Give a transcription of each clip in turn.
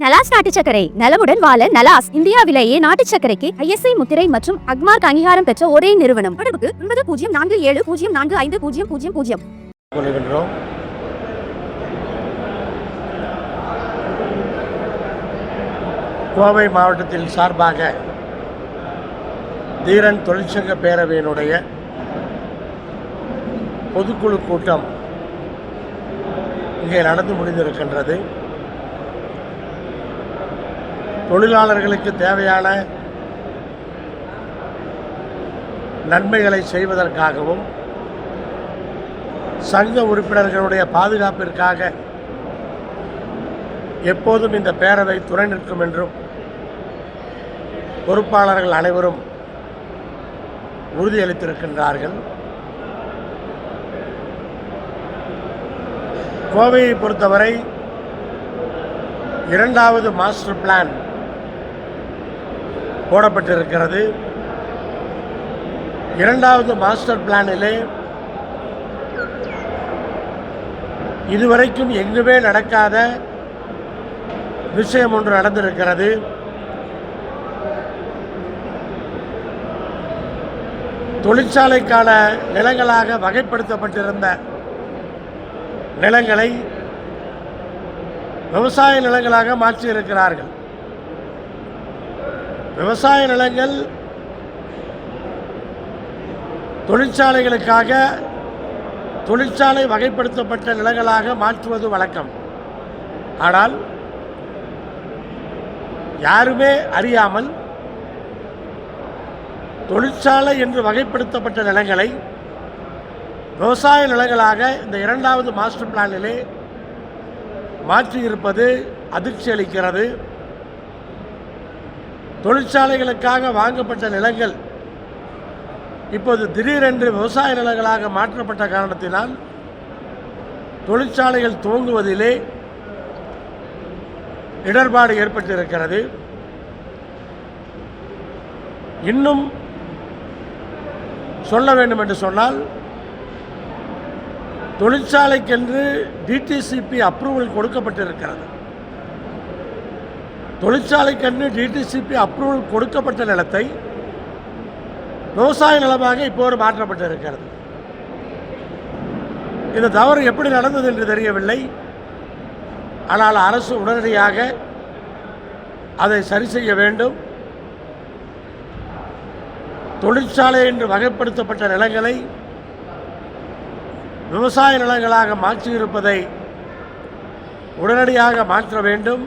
நலாஸ் நாட்டு சர்க்கரை நலமுடன் வாழ நலாஸ் இந்தியாவிலேயே நாட்டு சர்க்கரைக்கு ISI முத்திரை மற்றும் அக்மார்க் அங்கீகாரம் பெற்ற ஒரே நிறுவனம். தொடர்புக்கு 9047045000. கோவை மாவட்டத்தில் சார்பாக தீரன் தொழிற்சங்க பேரவையினுடைய பொதுக்குழு கூட்டம் இங்கே நடந்து முடிந்திருக்கின்றது. தொழிலாளர்களுக்கு தேவையான நன்மைகளை செய்வதற்காகவும் சங்க உறுப்பினர்களுடைய பாதுகாப்பிற்காக எப்போதும் இந்த பேரவை துணை நிற்கும் என்றும் பொறுப்பாளர்கள் அனைவரும் உறுதியளித்திருக்கின்றார்கள். கோவையை பொறுத்தவரை இரண்டாவது மாஸ்டர் பிளான் போடப்பட்டிருக்கிறது. இரண்டாவது மாஸ்டர் பிளானிலே இதுவரைக்கும் எங்குமே நடக்காத விஷயம் ஒன்று நடந்திருக்கிறது. தொழிற்சாலைக்கான நிலங்களாக வகைப்படுத்தப்பட்டிருந்த நிலங்களை விவசாய நிலங்களாக மாற்றியிருக்கிறார்கள். விவசாய நிலங்கள் தொழிற்சாலைகளுக்காக தொழிற்சாலை வகைப்படுத்தப்பட்ட நிலங்களாக மாற்றுவது வழக்கம். ஆனால் யாருமே அறியாமல் தொழிற்சாலை என்று வகைப்படுத்தப்பட்ட நிலங்களை விவசாய நிலங்களாக இந்த இரண்டாவது மாஸ்டர் பிளானிலே மாற்றியிருப்பது அதிர்ச்சி அளிக்கிறது. தொழிற்சாலைகளுக்காக வாங்கப்பட்ட நிலங்கள் இப்போது திடீரென்று விவசாய நிலங்களாக மாற்றப்பட்ட காரணத்தினால் தொழிற்சாலைகள் துவங்குவதிலே இடர்பாடு ஏற்பட்டிருக்கிறது. இன்னும் சொல்ல வேண்டும் என்று சொன்னால், தொழிற்சாலைக்கென்று DTCP அப்ரூவல் கொடுக்கப்பட்டிருக்கிறது. தொழிற்சாலைக்கென்று DTCP அப்ரூவல் கொடுக்கப்பட்ட நிலத்தை விவசாய நிலமாக இப்போது மாற்றப்பட்டிருக்கிறது. இந்த தவறு எப்படி நடந்தது என்று தெரியவில்லை. ஆனால் அரசு உடனடியாக அதை சரி செய்ய வேண்டும். தொழிற்சாலை என்று வகைப்படுத்தப்பட்ட நிலங்களை விவசாய நிலங்களாக மாற்றியிருப்பதை உடனடியாக மாற்ற வேண்டும்.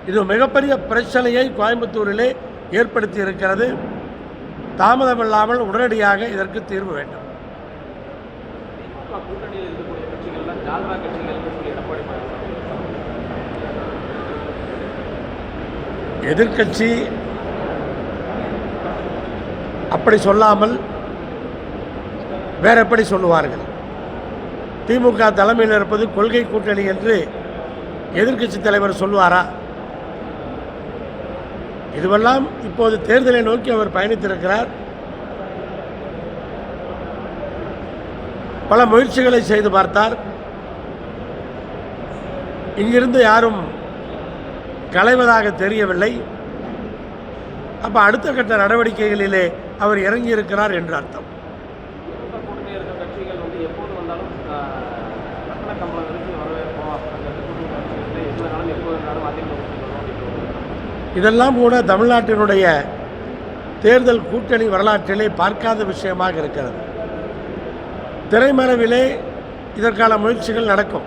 இது மிகப்பெரிய பிரச்சனையை கோயம்புத்தூரிலே ஏற்படுத்தி இருக்கிறது. தாமதமில்லாமல் உடனடியாக இதற்கு தீர்வு வேண்டும். எதிர்க்கட்சி அப்படி சொல்லாமல் வேற எப்படி சொல்லுவார்கள்? திமுக தலைமையில் இருப்பது கொள்கை கூட்டணி என்று எதிர்க்கட்சி தலைவர் சொல்லுவாரா? இதுவெல்லாம் இப்போது தேர்தலை நோக்கி அவர் பயணித்திருக்கிறார். பல முயற்சிகளை செய்து பார்த்தார். இங்கிருந்து யாரும் களைவதாக தெரியவில்லை. அப்ப அடுத்த கட்ட நடவடிக்கைகளிலே அவர் இறங்கி இருக்கிறார் என்று அர்த்தம். இதெல்லாம் கூட தமிழ்நாட்டினுடைய தேர்தல் கூட்டணி வரலாற்றிலே பார்க்காத விஷயமாக இருக்கிறது. திரைமறைவிலே இதற்கான முயற்சிகள் நடக்கும்.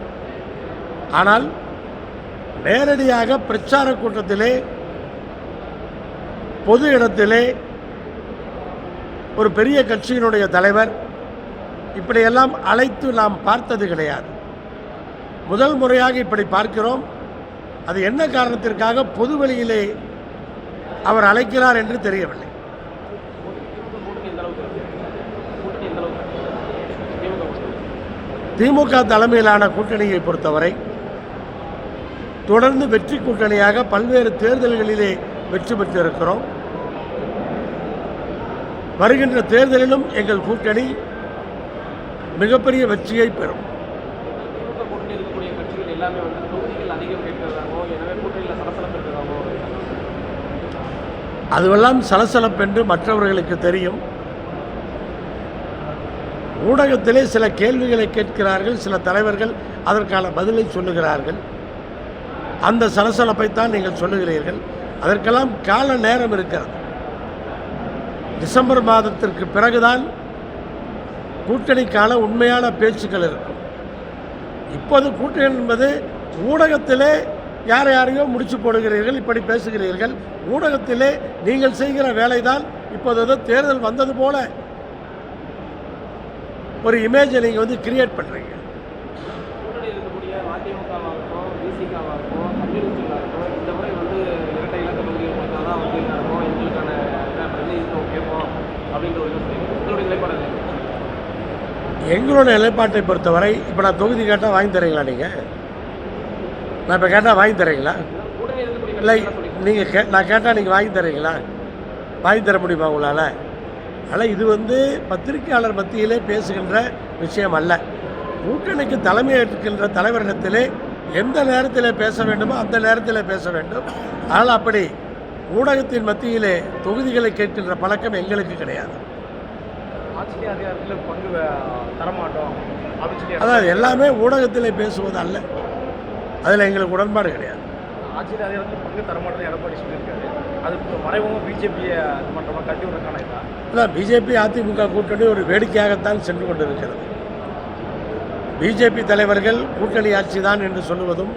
ஆனால் நேரடியாக பிரச்சார கூட்டத்திலே பொது இடத்திலே ஒரு பெரிய கட்சியினுடைய தலைவர் இப்படியெல்லாம் அழைத்து நாம் பார்த்தது கிடையாது. முதல் முறையாக இப்படி பார்க்கிறோம். அது என்ன காரணத்திற்காக பொதுவெளியிலே அவர் அழைக்கிறார் என்று தெரியவில்லை. திமுக தலைமையிலான கூட்டணியை பொறுத்தவரை தொடர்ந்து வெற்றி கூட்டணியாக பல்வேறு தேர்தல்களிலே வெற்றி பெற்றிருக்கிறோம். வருகின்ற தேர்தலிலும் எங்கள் கூட்டணி மிகப்பெரிய வெற்றியை பெறும். எல்லாமே தொகுதிகள் அதிகம் கேட்கறதா இருக்கிறதாகவும், எனவே கூட்டணியில் சலசலப்பு இருக்கிறதாகவும் ஒரு அதுவெல்லாம் சலசலப்பென்று மற்றவர்களுக்கு தெரியும். ஊடகத்திலே சில கேள்விகளை கேட்கிறார்கள், சில தலைவர்கள் அதற்கான பதிலை சொல்லுகிறார்கள். அந்த சலசலப்பைத்தான் நீங்கள் சொல்லுகிறீர்கள். அதற்கெல்லாம் கால நேரம் இருக்கிறது. டிசம்பர் மாதத்திற்கு பிறகுதான் கூட்டணிக்கான உண்மையான பேச்சுக்கள் இருக்கும். இப்போது கூட்டணி என்பது ஊடகத்திலே யாரையோ முடிச்சு போடுகிறீர்கள், இப்படி பேசுகிறீர்கள். ஊடகத்திலே நீங்கள் செய்கிற வேலை தான் இப்போது தேர்தல் வந்தது போல ஒரு இமேஜை நீங்கள் கிரியேட் பண்ணுறீங்க. கூட்டணியில் இருக்கக்கூடிய மதிமுகவாகட்டும், விசிகாவாகட்டும், கம்யூனிஸ்டுகளாகட்டும் இந்த முறை இரட்டை இலக்க தொகுதிகள் கொடுத்தா தான் இருக்கும், எங்களுக்கான பிரதிநிதித்துவம் கேட்போம் அப்படின்ற ஒரு உங்களுடைய நிலைப்பாடு. எங்களோட நிலைப்பாட்டை பொறுத்தவரை இப்போ நான் தொகுதி கேட்டால் வாங்கி தரீங்களா? நீங்கள் நான் இப்போ கேட்டால் வாங்கி தரீங்களா? இல்லை நீங்கள் நான் கேட்டால் நீங்கள் வாங்கி தரீங்களா? வாங்கி தர முடியுமா உங்களால்? ஆனால் இது பத்திரிகையாளர் மத்தியிலே பேசுகின்ற விஷயம் அல்ல. கூட்டணிக்கு தலைமை ஏற்கின்ற தலைவரிடத்திலே எந்த நேரத்தில் பேச வேண்டுமோ அந்த நேரத்தில் பேச வேண்டும். ஆனால் அப்படி ஊடகத்தின் மத்தியிலே தொகுதிகளை கேட்கின்ற பழக்கம் எங்களுக்கு கிடையாது. ஆட்சி அதிகாரத்தில் பங்கு தரமாட்டோம் அப்படின்னு சொல்லி அதாவது எல்லாமே ஊடகத்திலே பேசுவது அல்ல, அதில் எங்களுக்கு உடன்பாடு கிடையாது. ஆட்சி அதிகாரத்தில் பங்கு தரமாட்டோம் எடப்பாடி சொல்லியிருக்காரு. அது மறைமுக பிஜேபியை மற்றமாக கட்டி விடுறதுக்கான இதா? இல்லை, பிஜேபி அதிமுக கூட்டணி ஒரு வேடிக்கையாகத்தான் சென்று கொண்டிருக்கிறது. பிஜேபி தலைவர்கள் கூட்டணி ஆட்சி தான் என்று சொல்லுவதும்,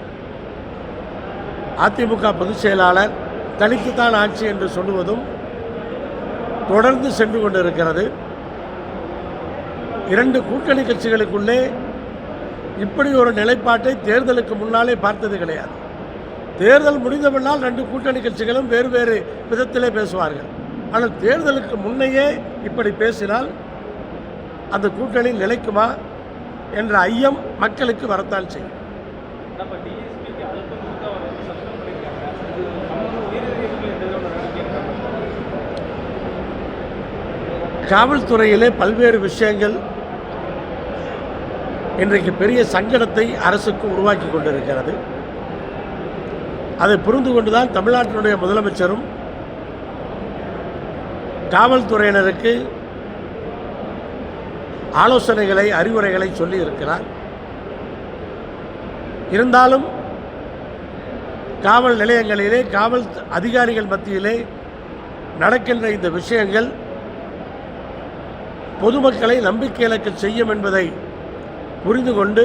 அதிமுக பொதுச் செயலாளர் தனித்துத்தான் ஆட்சி என்று சொல்லுவதும் தொடர்ந்து சென்று கொண்டிருக்கிறது. இரண்டு கூட்டணி கட்சிகளுக்குள்ளே இப்படி ஒரு நிலைப்பாட்டை தேர்தலுக்கு முன்னாலே பார்த்தது கிடையாது. தேர்தல் முடிந்தபின்னால் ரெண்டு கூட்டணி கட்சிகளும் வேறு வேறு விதத்திலே பேசுவார்கள். ஆனால் தேர்தலுக்கு முன்னையே இப்படி பேசினால் அந்த கூட்டணி நிலைக்குமா என்ற ஐயம் மக்களுக்கு வரத்தான் செய்யும். காவல்துறையிலே பல்வேறு விஷயங்கள் இன்றைக்கு பெரிய சங்கடத்தை அரசுக்கு உருவாக்கி கொண்டிருக்கிறது. அதை புரிந்து கொண்டுதான் தமிழ்நாட்டினுடைய முதலமைச்சரும் காவல்துறையினருக்கு ஆலோசனைகளை, அறிவுரைகளை சொல்லி இருக்கிறார். இருந்தாலும் காவல் நிலையங்களிலே, காவல் அதிகாரிகள் மத்தியிலே நடக்கின்ற இந்த விஷயங்கள் பொதுமக்களை நம்பிக்கை இழக்க செய்யும் என்பதை புரிந்து கொண்டு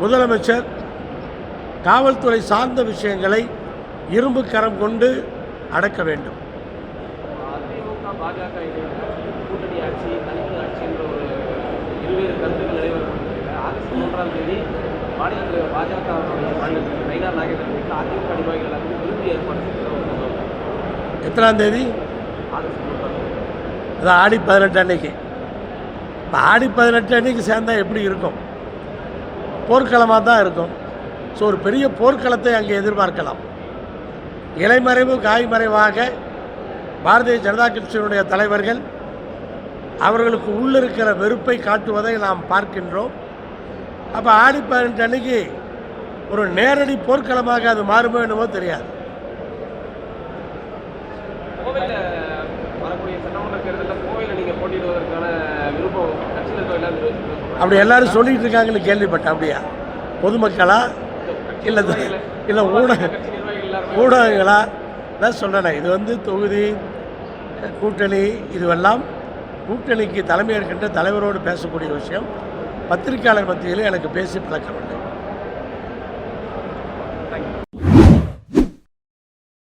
முதலமைச்சர் காவல்துறை சார்ந்த விஷயங்களை இரும்பு கரம் கொண்டு அடக்க வேண்டும். அதிமுக பாஜக கூட்டணி ஆட்சி, தனித்து ஆட்சி என்ற ஒரு இருவேறு கருத்துக்கள் நிலைவரப்பட்டிருக்கிறது. ஆகஸ்ட் 3ஆம் தேதி மாநில தலைவர் பாஜக மாநிலத்தில் நயினார் நாகேந்திரன் அதிமுக நிர்வாகிகள் எல்லாத்தையும் விருது ஏற்பாடு செய்கிறார். எத்தனாம் தேதி? ஆகஸ்ட் 3ஆம் தேதி. அதான் ஆடி 18 அன்னைக்கு. இப்போ ஆடி 18 அன்னைக்கு சேர்ந்தால் எப்படி இருக்கும்? போர்க்களமாக தான் இருக்கும். ஸோ ஒரு பெரிய போர்க்களத்தை அங்கே எதிர்பார்க்கலாம். இலைமறைவு காய்மறைவாக பாரதிய ஜனதா கட்சியினுடைய தலைவர்கள் அவர்களுக்கு உள்ளிருக்கிற வெறுப்பை காட்டுவதை நாம் பார்க்கின்றோம். அப்போ ஆடி 18 அன்னைக்கு ஒரு நேரடி போர்க்களமாக அது மாறுமோ என்னமோ தெரியாது. வரக்கூடிய சட்டமன்ற தேர்தலில் கோவையில் நீங்கள் போட்டியிடுவதற்கான விருப்பம் கட்சியில் இருக்க அப்படி எல்லாரும் சொல்லிட்டு இருக்காங்கன்னு கேள்விப்பட்டேன். அப்படியா? பொதுமக்களா இல்லை ஊடகங்களா? தான் சொல்கிறேன். இது தொகுதி கூட்டணி இதுவெல்லாம் கூட்டணிக்கு தலைமை இருக்கின்ற தலைவரோடு பேசக்கூடிய விஷயம். பத்திரிகையாளர் மத்தியில் எனக்கு பேசி பழக்கவில்லை. தேங்க்யூ.